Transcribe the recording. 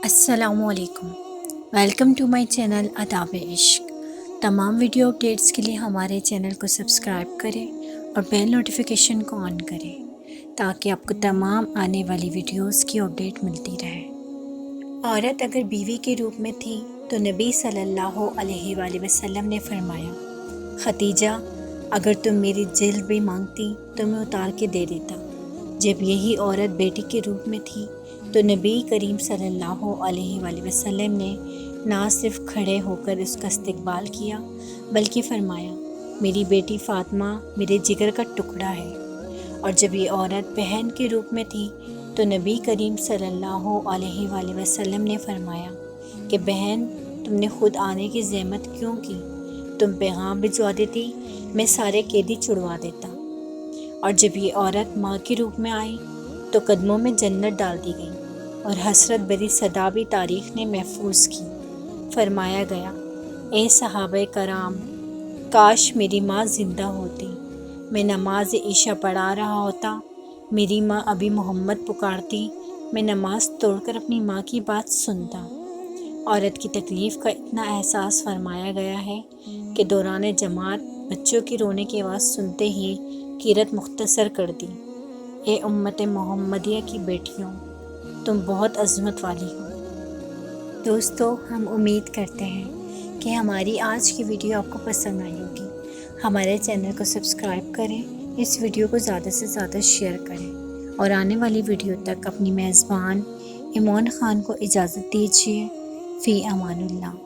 السلام علیکم، welcome to my channel آداب عشق۔ تمام ویڈیو اپڈیٹس کے لیے ہمارے چینل کو سبسکرائب کریں اور بیل نوٹیفیکیشن کو آن کریں تاکہ آپ کو تمام آنے والی ویڈیوز کی اپڈیٹ ملتی رہے۔ عورت اگر بیوی کے روپ میں تھی تو نبی صلی اللہ علیہ وآلہ وسلم نے فرمایا، ختیجہ اگر تم میری جلد بھی مانگتی تو میں اتار کے دے دیتا۔ جب یہی عورت بیٹی کے روپ میں تھی تو نبی کریم صلی اللہ علیہ وآلہ وسلم نے نہ صرف کھڑے ہو کر اس کا استقبال کیا بلکہ فرمایا، میری بیٹی فاطمہ میرے جگر کا ٹکڑا ہے۔ اور جب یہ عورت بہن کے روپ میں تھی تو نبی کریم صلی اللہ علیہ وآلہ وسلم نے فرمایا کہ بہن تم نے خود آنے کی زحمت کیوں کی؟ تم پیغام بھجوا دیتی، میں سارے قیدی چھڑوا دیتا۔ اور جب یہ عورت ماں کے روپ میں آئی تو قدموں میں جنت ڈال دی گئی اور حسرت بھری صدا بھی تاریخ نے محفوظ کی۔ فرمایا گیا، اے صحابہ کرام، کاش میری ماں زندہ ہوتی، میں نماز عشاء پڑھا رہا ہوتا، میری ماں ابھی محمد پکارتی، میں نماز توڑ کر اپنی ماں کی بات سنتا۔ عورت کی تکلیف کا اتنا احساس فرمایا گیا ہے کہ دوران جماعت بچوں کی رونے کی آواز سنتے ہی قرأت مختصر کر دی، اے امت محمدیہ کی بیٹیوں، تم بہت عظمت والی ہو۔ دوستو، ہم امید کرتے ہیں کہ ہماری آج کی ویڈیو آپ کو پسند آئی ہوگی۔ ہمارے چینل کو سبسکرائب کریں، اس ویڈیو کو زیادہ سے زیادہ شیئر کریں اور آنے والی ویڈیو تک اپنی میزبان ایمان خان کو اجازت دیجیے۔ فی امان اللہ۔